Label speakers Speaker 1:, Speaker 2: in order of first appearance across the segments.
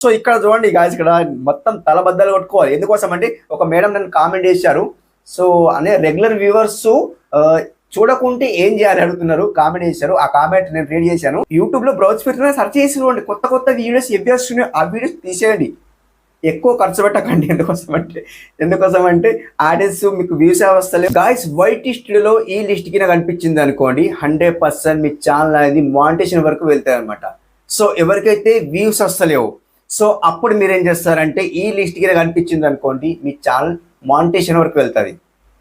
Speaker 1: So ఇక్కడ చూడండి guys, ఇక్కడ మొత్తం తలబద్దలు కొట్టుకోవాలి. ఎందుకోసం అంటే ఒక మేడం నన్ను కామెంట్ చేశారు. సో అనే రెగ్యులర్ వ్యూవర్స్ చూడకుంటే ఏం చేయాలి అడుగుతున్నారు, కామెంట్ చేశారు. ఆ కామెంట్ నేను రీడ్ చేశాను. యూట్యూబ్ లో బ్రౌజ్ ఫీచర్ సెర్చ్ చేసి చూడండి, కొత్త కొత్త వీడియోస్ ఎవి వస్తున్నాయి ఆ వీడియోస్ తీసేయండి. ఎక్కువ ఖర్చు పెట్టకండి. ఎందుకోసం అంటే ఆడియన్స్ మీకు వ్యూస్ వస్తలేదు గాయస్. వైట్ లిస్ట్లో ఈ లిస్ట్ కింద కనిపించింది అనుకోండి, 100% మీ ఛానల్ అనేది మానిటైజేషన్ వరకు వెళ్తాయి అనమాట. సో ఎవరికైతే వ్యూస్ వస్తలేవు, సో అప్పుడు మీరు ఏం చేస్తారంటే ఈ లిస్ట్ కింద కనిపించింది అనుకోండి, మీ ఛానల్ మానిటైజేషన్ వరకు వెళ్తుంది.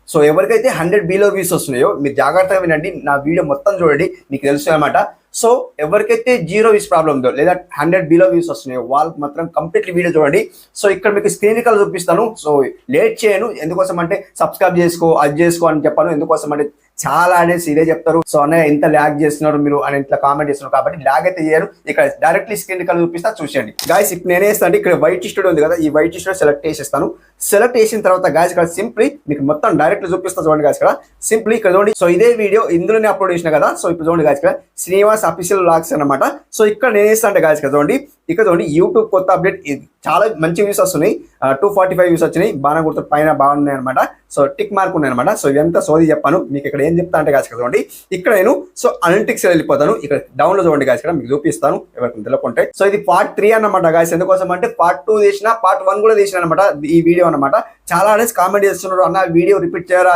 Speaker 1: సో ఎవరికైతే 100 బిలో వ్యూస్ వస్తున్నాయో మీరు జాగ్రత్తగా వినండి, నా వీడియో మొత్తం చూడండి, మీకు తెలుసు అనమాట. సో ఎవరికైతే 0 వ్యూస్ ప్రాబ్లం ఉందో లేదా 100 బిలో వ్యూస్ వస్తున్నాయో వాళ్ళకి మాత్రం కంప్లీట్లీ వీడియో చూడండి. సో ఇక్కడ మీకు స్క్రీన్ కాల్ చూపిస్తాను. సో లేట్ చేయను, ఎందుకోసం అంటే సబ్స్క్రైబ్ చేసుకో, అది చేసుకో అని చెప్పాను. ఎందుకోసం అంటే చాలా ఆడియన్స్ ఇదే చెప్తారు, సో అన్నయ్య ఎంత ల్యాగ్ చేస్తున్నారు మీరు అని ఇట్లా కామెంట్ చేస్తున్నారు. కాబట్టి ల్యాగ్ అయితే చేయరు. ఇక్కడ డైరెక్ట్లీ స్క్రీన్ కాల్ చూపిస్తా, చూసేయండి గాయస్. ఇప్పుడు నేనే ఇస్తాను, ఇక్కడ వైట్ స్టూడియో ఉంది కదా, ఈ వైట్ స్టూడియో సెలెక్ట్ చేసేస్తాను. సెలెక్ట్ చేసిన తర్వాత గాయస్ ఇక్కడ సింప్లీ మీకు మొత్తం డైరెక్ట్ చూపిస్తా చూడండి గాయస్. ఇక్కడ సింప్లీ ఇక్కడ చూడండి. సో ఇదే వీడియో ఇందులోనే అప్లోడ్ చేసిన కదా. సో ఇప్పుడు చూడండి గాయస్, ఇక్కడ శ్రీనివాస్ అఫీషియల్ వ్లాగ్స్ అనమాట. సో ఇక్కడ నేను వేస్తా అంటే గాయస్, ఇక్కడ చూడండి, ఇక్కడ చూడండి యూట్యూబ్ కొత్త అప్డేట్, చాలా మంచి వ్యూస్ వస్తున్నాయి. 245 వ్యూస్ వచ్చినాయి. బాగా గుర్తు పైన బాగున్నాయి అనమాట. సో టిక్ మార్క్ ఉన్నాయి అనమాట. సో ఇదంతా సోది చెప్పాను. మీకు ఇక్కడ ఏం చెప్తా అంటే గాయస్ చూడండి, ఇక్కడ నేను సో అనలిటిక్స్ వెళ్ళిపోతాను. ఇక్కడ డౌన్ లో చూడండి గాయస్, ఇక్కడ మీకు చూపిస్తాను ఎవరికి తెలియకుంటే. సో ఇది పార్ట్ 3 అన్నమాట గాయస్. ఎందుకోసం అంటే పార్ట్ 2 చేసిన, పార్ట్ 1 కూడా చేసిన అనమాట ఈ వీడియో అనమాట. చాలా అనేసి కామెంట్ చేస్తున్నారు, అన్న వీడియో రిపీట్ చేయరా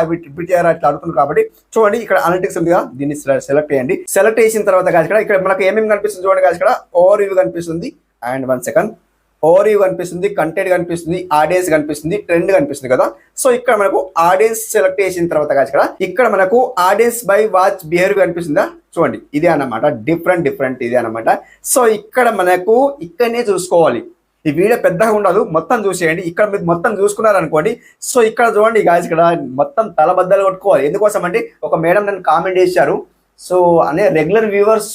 Speaker 1: ఇట్లా అడుగుతున్నారు. కాబట్టి చూడండి ఇక్కడ అనలిటిక్స్ ఉంది కదా, దీన్ని సెలెక్ట్ చేయండి. సెలెక్ట్ చేసిన తర్వాత గాయస్ ఇక్కడ మనకు ఏమేమి కనిపిస్తుంది చూడండి గాయస్. ఇక్కడ ఓవర్ వ్యూ కనిపిస్తుంది, అండ్ 1 సెకండ్ ఓవర్ వ్యూ కనిపిస్తుంది, కంటెంట్ కనిపిస్తుంది, ఆడియన్స్ కనిపిస్తుంది, ట్రెండ్ కనిపిస్తుంది కదా. సో ఇక్కడ మనకు ఆడియన్స్ సెలెక్ట్ చేసిన తర్వాత ఇక్కడ మనకు ఆడియన్స్ బై వాచ్ బిహేవియర్ కనిపిస్తుందా చూడండి, ఇదే అన్నమాట. డిఫరెంట్ ఇదే అన్నమాట. సో ఇక్కడ మనకు ఇక్కడనే చూసుకోవాలి. ఈ వీడియో పెద్దగా ఉండదు, మొత్తం చూసేయండి. ఇక్కడ మీరు మొత్తం చూసుకున్నారనుకోండి. సో ఇక్కడ చూడండి గాయస్, ఇక్కడ మొత్తం తలబద్దలు కొట్టుకోవాలి. ఎందుకోసం అంటే ఒక మేడం నన్ను కామెంట్ చేశారు. సో అనే రెగ్యులర్ వ్యూవర్స్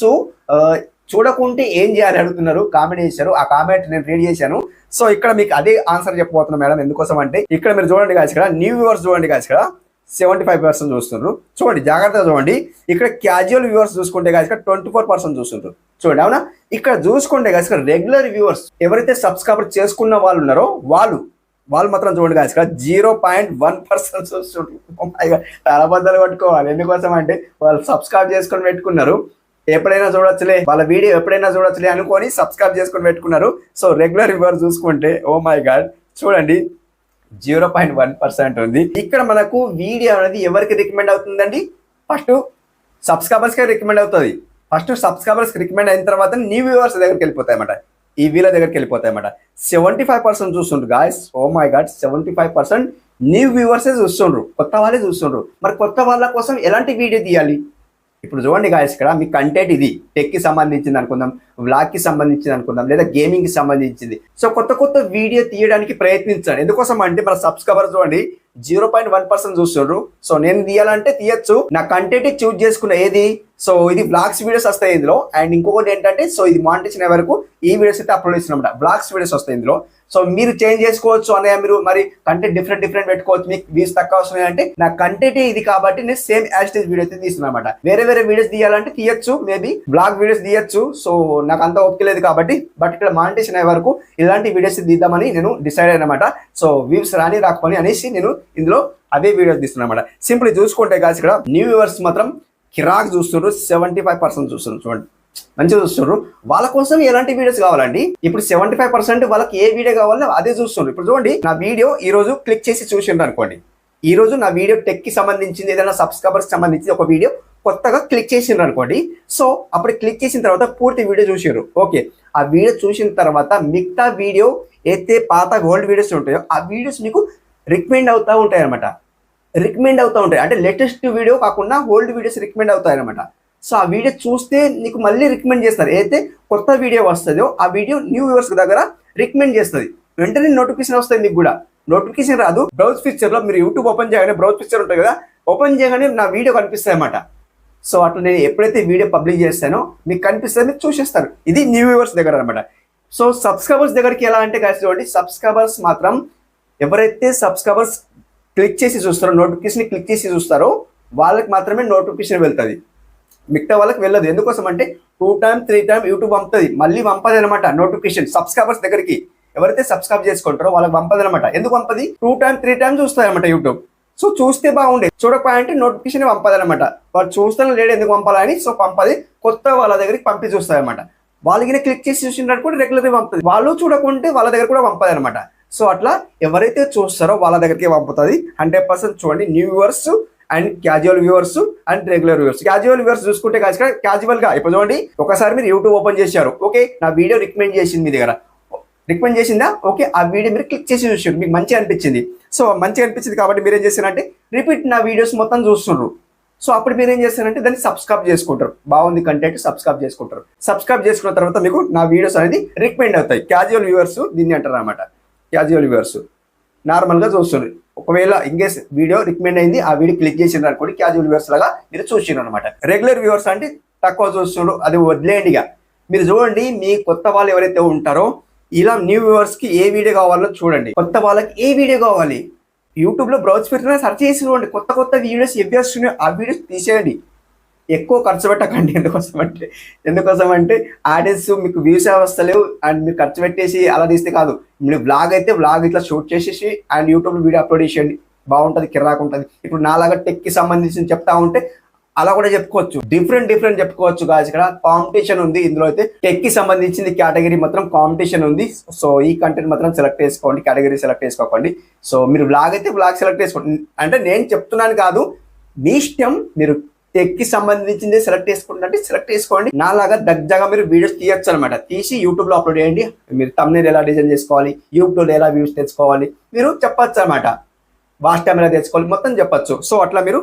Speaker 1: చూడకుంటే ఏం చేయాలి అడుగుతున్నారు, కామెంట్ చేశారు. ఆ కామెంట్ నేను రీడ్ చేశాను. సో ఇక్కడ మీకు అదే ఆన్సర్ చెప్పబోతున్నాను మేడం. ఎందుకోసం అంటే ఇక్కడ మీరు చూడండి గాయస్, ఇక్కడ న్యూ వ్యూవర్స్ చూడండి గాయస్, ఇక్కడ 75% చూస్తున్నారు. చూడండి జాగ్రత్తగా చూడండి. ఇక్కడ క్యాజువల్ వ్యూవర్స్ చూసుకుంటే గాయస్ ఇక్కడ 24% చూస్తుంటారు. చూడండి అవునా. ఇక్కడ చూసుకుంటే గాయస్ ఇక్కడ రెగ్యులర్ వ్యూవర్స్ ఎవరైతే సబ్స్క్రైబర్ చేసుకున్న వాళ్ళు ఉన్నారో వాళ్ళు మాత్రం చూడండి గాయస్ ఇక్కడ 0.1% చూస్తుంటారు. చాలా బద్దలు పట్టుకోవాలి. ఎందుకోసం అంటే వాళ్ళు సబ్స్క్రైబ్ చేసుకొని పెట్టుకున్నారు, ఎప్పుడైనా చూడొచ్చులే వాళ్ళ వీడియో ఎప్పుడైనా చూడొచ్చులే అనుకొని సబ్స్క్రైబ్ చేసుకొని పెట్టుకున్నారు. సో రెగ్యులర్ వ్యూవర్ చూసుకుంటే ఓ మై గాడ్ చూడండి 0.1% ఉంది. ఇక్కడ మనకు వీడియో అనేది ఎవరికి రికమెండ్ అవుతుందండి, ఫస్ట్ సబ్స్క్రైబర్స్కే రికమెండ్ అవుతుంది. ఫస్ట్ సబ్స్క్రైబర్స్కి రికమెండ్ అయిన తర్వాత న్యూ వ్యూవర్స్ దగ్గరికి వెళ్ళిపోతాయి అన్నమాట, ఈ వీళ్ళ దగ్గరికి వెళ్ళిపోతాయి అన్నమాట. 75% చూస్తుండ్రు guys. Oh my god 75% new వ్యూవర్సే చూస్తుండ్రు, కొత్త వాళ్ళే చూస్తుండ్రు. మరి కొత్త వాళ్ళ కోసం ఎలాంటి వీడియో తీయాలి? ఇప్పుడు చూడండి గాయస్, ఇక్కడ మీ కంటెంట్ ఇది టెక్కి సంబంధించింది అనుకుందాం, వ్లాగ్కి సంబంధించింది అనుకుందాం, లేదా గేమింగ్కి సంబంధించింది. సో కొత్త వీడియో తీయడానికి ప్రయత్నించండి. ఎందుకోసం అంటే మన సబ్స్క్రైబర్ చూడండి 0.1% చూస్తుండ్రు. సో నేను తీయాలంటే తీయచ్చు, నా కంటెంట్ చూజ్ చేసుకున్న ఏది. సో ఇది బ్లాగ్స్ వీడియోస్ వస్తాయి ఇందులో. అండ్ ఇంకొకటి ఏంటంటే సో ఇది మానిటైజేషన్ వరకు ఈ వీడియోస్ అయితే అప్లోడ్ చేస్తున్నమాట, బ్లాగ్స్ వీడియోస్ వస్తాయి ఇందులో. సో మీరు చేంజ్ చేసుకోవచ్చు అనే, మీరు మరి కంటెంట్ డిఫరెంట్ పెట్టుకోవచ్చు. మీకు వ్యూస్ తక్కువ వస్తున్నాయి అంటే నా కంటెంట్ ఇది కాబట్టి నేను సేమ్ యాస్టేజ్ వీడియో అయితే తీస్తున్నాను అనమాట. వేరే వీడియోస్ తీయాలంటే తీయచ్చు, మేబీ బ్లాగ్ వీడియోస్ తీయచ్చు. సో నాకు అంత ఓపిక లేదు కాబట్టి, బట్ ఇక్కడ మానిటైజేషన్ అయ్యే వరకు ఇలాంటి వీడియోస్ తీద్దామని నేను డిసైడ్ అయినమాట. సో వ్యూస్ రాకపోని అనేసి నేను ఇందులో అదే వీడియోస్ తీస్తున్నాను అనమాట. సింపుల్ చూసుకుంటే కాదు ఇక్కడ న్యూ వ్యూవర్స్ మాత్రం కిరాక్ చూస్తున్నారు, 75% చూస్తున్నారు. చూడండి మంచిగా చూస్తున్నారు. వాళ్ళ కోసం ఎలాంటి వీడియోస్ కావాలండి? ఇప్పుడు 75% వాళ్ళకి ఏ వీడియో కావాలో అదే చూస్తున్నారు. ఇప్పుడు చూడండి నా వీడియో ఈ రోజు క్లిక్ చేసి చూసిండ్రు అనుకోండి, ఈ రోజు నా వీడియో టెక్ కి సంబంధించింది ఏదైనా సబ్స్క్రైబర్స్ సంబంధించి ఒక వీడియో కొత్తగా క్లిక్ చేసిండ్రు అనుకోండి. సో అప్పుడు క్లిక్ చేసిన తర్వాత పూర్తి వీడియో చూసారు. ఓకే, ఆ వీడియో చూసిన తర్వాత మిగతా వీడియో అయితే పాత గోల్డ్ వీడియోస్ ఉంటాయో ఆ వీడియోస్ మీకు రికమెండ్ అవుతూ ఉంటాయి అనమాట. అంటే లేటెస్ట్ వీడియో కాకుండా ఓల్డ్ వీడియోస్ రికమెండ్ అవుతాయి అనమాట. సో ఆ వీడియో చూస్తే నీకు మళ్ళీ రికమెండ్ చేస్తారు. ఏదైతే కొత్త వీడియో వస్తుందో ఆ వీడియో న్యూ వ్యూవర్స్ దగ్గర రికమెండ్ చేస్తుంది. వెంటనే నోటిఫికేషన్ వస్తుంది. మీకు కూడా నోటిఫికేషన్ రాదు. బ్రౌజ్ పిక్చర్ లో మీరు యూట్యూబ్ ఓపెన్ చేయగానే బ్రౌజ్ పిక్చర్ ఉంటుంది కదా, ఓపెన్ చేయగానే నా వీడియో కనిపిస్తాయి అన్నమాట. సో అట్లా నేను ఎప్పుడైతే వీడియో పబ్లిష్ చేస్తానో మీకు కనిపిస్తుంది, మీరు చూసేస్తారు. ఇది న్యూ వ్యూవర్స్ దగ్గర అనమాట. సో సబ్స్క్రైబర్స్ దగ్గరికి ఎలా అంటే కాదు చూడండి, సబ్స్క్రైబర్స్ మాత్రం ఎవరైతే సబ్స్క్రైబర్స్ క్లిక్ చేసి చూస్తారో, నోటిఫికేషన్ క్లిక్ చేసి చూస్తారో వాళ్ళకి మాత్రమే నోటిఫికేషన్ వెళ్తుంది, మిగతా వాళ్ళకి వెళ్ళదు. ఎందుకోసం అంటే 2 టైమ్ 3 టైమ్ యూట్యూబ్ పంపుతుంది, మళ్ళీ పంపది అనమాట నోటిఫికేషన్ సబ్స్క్రైబర్స్ దగ్గరికి. ఎవరైతే సబ్స్క్రైబ్ చేసుకుంటారో వాళ్ళకి పంపది అనమాట. ఎందుకు పంపది? 2 టైమ్ 3 టైమ్ చూస్తుంది అనమాట యూట్యూబ్. సో చూస్తే బాగుండే, చూడకపోయంటే నోటిఫికేషన్ పంపది అనమాట. వాళ్ళు చూస్తాను లేడు ఎందుకు పంపాలని, సో పంపది. కొత్త వాళ్ళ దగ్గరికి పంపి చూస్తాయి అనమాట. వాళ్ళకి క్లిక్ చేసి చూసినట్టు కూడా రెగ్యులర్గా పంపుతుంది. వాళ్ళు చూడకుంటే వాళ్ళ దగ్గర కూడా పంపది అనమాట. సో అట్లా ఎవరైతే చూస్తారో వాళ్ళ దగ్గరికి పంపుతుంది. 100% చూడండి. New viewers and casual viewers and regular viewers. Casual viewers చూసుకుంటే క్యాజువల్ గా ఇప్పుడు చూడండి, ఒకసారి మీరు యూట్యూబ్ ఓపెన్ చేశారు, ఓకే నా వీడియో రికమెండ్ చేసింది మీ దగ్గర, రికమెండ్ చేసిందా, ఓకే ఆ వీడియో మీరు క్లిక్ చేసి చూసారు, మీకు మంచిగా అనిపించింది. సో మంచిగా అనిపించింది కాబట్టి మీరు ఏం చేస్తారంటే రిపీట్ నా వీడియోస్ మొత్తం చూస్తున్నారు. సో అప్పుడు మీరు ఏం చేస్తారంటే దాన్ని సబ్స్క్రైబ్ చేసుకుంటారు. బాగుంది కంటెంట్, సబ్స్క్రైబ్ చేసుకుంటారు. సబ్స్క్రైబ్ చేసుకున్న తర్వాత మీకు నా వీడియోస్ అనేది రికమెండ్ అవుతాయి. క్యాజువల్ వ్యూవర్స్ దీన్ని అంటారు అనమాట. క్యాజువల్ వ్యూవర్స్ నార్మల్గా చూస్తున్నారు. ఒకవేళ ఇంకేస్ వీడియో రికమెండ్ అయింది, ఆ వీడియో క్లిక్ చేసిన అనుకోండి, క్యాజువల్ వ్యూవర్స్ లాగా మీరు చూసినారు అనమాట. రెగ్యులర్ వ్యూవర్స్ అంటే తక్కువ చూస్తున్నారు, అది వదిలేండిగా. మీరు చూడండి, మీ కొత్త వాళ్ళు ఎవరైతే ఉంటారో ఇలా న్యూ వ్యూవర్స్కి ఏ వీడియో కావాలో చూడండి. కొత్త వాళ్ళకి ఏ వీడియో కావాలి యూట్యూబ్లో బ్రౌజ్ పెట్టినా సెర్చ్ చేసి చూడండి. కొత్త కొత్త వీడియోస్ ఎవి వస్తున్నాయో ఆ వీడియోస్ తీసేయండి. ఎక్కువ ఖర్చు పెట్టకండి. ఎందుకోసం అంటే ఆడియన్స్ మీకు వ్యూస్ వస్తలేవు అండ్ మీరు ఖర్చు పెట్టేసి అలా తీస్తే కాదు. మీరు బ్లాగ్ అయితే బ్లాగ్ ఇట్లా షూట్ చేసేసి అండ్ యూట్యూబ్లో వీడియో అప్లోడ్ చేసేయండి, బాగుంటుంది, కిరాక్ ఉంటుంది. ఇప్పుడు నాలాగా టెక్కి సంబంధించి చెప్తా ఉంటే అలా కూడా చెప్పుకోవచ్చు. డిఫరెంట్ చెప్పుకోవచ్చు గాయస్. ఇక్కడ కాంపిటీషన్ ఉంది. ఇందులో అయితే టెక్ కి సంబంధించింది కేటగిరీ మాత్రం కాంపిటీషన్ ఉంది. సో ఈ కంటెంట్ మాత్రం సెలెక్ట్ చేసుకోండి, కేటగిరీ సెలెక్ట్ చేసుకోకండి. సో మీరు బ్లాగ్ అయితే బ్లాగ్ సెలెక్ట్ చేసుకోండి. అంటే నేను చెప్తున్నాను కాదు, మీ ఇష్టం. మీరు టెక్ కి సంబంధించింది సెలెక్ట్ చేసుకుంటే సెలెక్ట్ చేసుకోండి. నాలాగా దగ్గరగా మీరు వీడియోస్ తీయచ్చు అనమాట. తీసి యూట్యూబ్ లో అప్లోడ్ చేయండి. మీరు thumbnail ఎలా డిజైన్ చేసుకోవాలి, యూట్యూబ్ లో ఎలా వ్యూస్ తెచ్చుకోవాలి మీరు చెప్పచ్చు అనమాట. వాచ్ టైం ఎలా తెచ్చుకోవాలి మొత్తం చెప్పచ్చు. సో అట్లా మీరు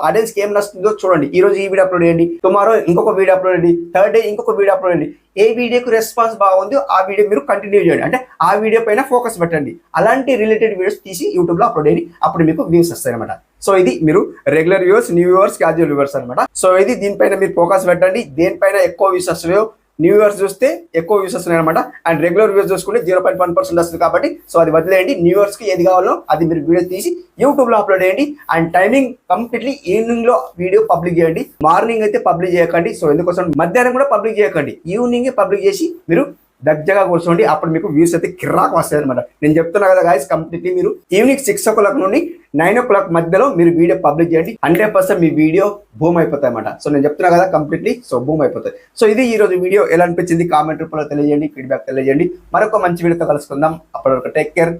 Speaker 1: ఆడియన్స్కి ఏం నచ్చుతుందో చూడండి. ఈ రోజు ఈ వీడియో అప్లోడ్ చేయండి, టుమారో ఇంకొక వీడియో అప్లోడ్ చేయండి, థర్డ్ డే ఇంకొక వీడియో అప్లోడ్ చేయండి. ఏ వీడియోకి రెస్పాన్స్ బాగుందో ఆ వీడియో మీరు కంటిన్యూ చేయండి. అంటే ఆ వీడియో పైన ఫోకస్ పెట్టండి. అలాంటి రిలేటెడ్ వీడియోస్ తీసి యూట్యూబ్లో అప్లోడ్ చేయండి. అప్పుడు మీకు వ్యూస్ వస్తాయి అనమాట. సో ఇది మీరు regular viewers, new viewers, casual viewers అనమాట. సో ఇది దీనిపైన మీరు ఫోకస్ పెట్టండి. దేనిపైన ఎక్కువ వ్యూస్ వస్తాయో, న్యూ వ్యూవర్స్ చూస్తే ఎక్కువ వ్యూస్ వస్తున్నాయి అనమాట. అండ్ రెగ్యులర్ వ్యూస్ చూసుకుంటే 0.1% వస్తుంది కాబట్టి సో అది వదిలేయండి. న్యూ వ్యూవర్స్ కి ఏది కావాలో అది మీరు వీడియో తీసి యూట్యూబ్ లో అప్లోడ్ చేయండి. అండ్ టైమింగ్ కంప్లీట్లీ ఈవినింగ్ లో వీడియో పబ్లిక్ చేయండి. మార్నింగ్ అయితే పబ్లిక్ చేయకండి. సో ఎందుకోసం మధ్యాహ్నం కూడా పబ్లిక్ చేయకండి, ఈవినింగ్ పబ్లిక్ చేసి మీరు దగ్గరగా కూర్చోండి. అప్పుడు మీకు వ్యూస్ అయితే కిరాక్ వస్తాయి అనమాట. నేను చెప్తున్నా కదా గాయస్, కంప్లీట్లీ మీరు ఈవినింగ్ 6 o'clock నుండి 9 o'clock మధ్యలో మీరు వీడియో పబ్లిక్ చేయండి. 100% మీ వీడియో బూమ్ అయిపోతాయి అనమాట. సో నేను చెప్తున్నా కదా కంప్లీట్లీ సో బూమ్ అయిపోతాయి. సో ఇది ఈ రోజు వీడియో ఎలా అనిపించింది కామెంట్ రూపంలో తెలియజేయండి, ఫీడ్బ్యాక్ తెలియజేయండి. మరొక మంచి వీడియోతో కలుసుకుందాం. అప్పటి వరకు take care,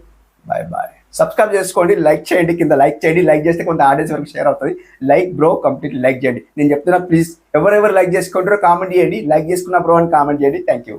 Speaker 1: bye bye. Subscribe చేసుకోండి, లైక్ చేయండి, కింద లైక్ చేయండి. లైక్ చేస్తే కొంత ఆడియన్స్ వరకు షేర్ అవుతుంది. లైక్ బ్రో, కంప్లీట్ లైక్ చేయండి. నేను చెప్తున్నా ప్లీజ్ ఎవరెవరు లైక్ చేసుకుంటారో కామెంట్ చేయండి. లైక్ చేసుకున్న బ్రో అని కామెంట్ చేయండి. Thank you.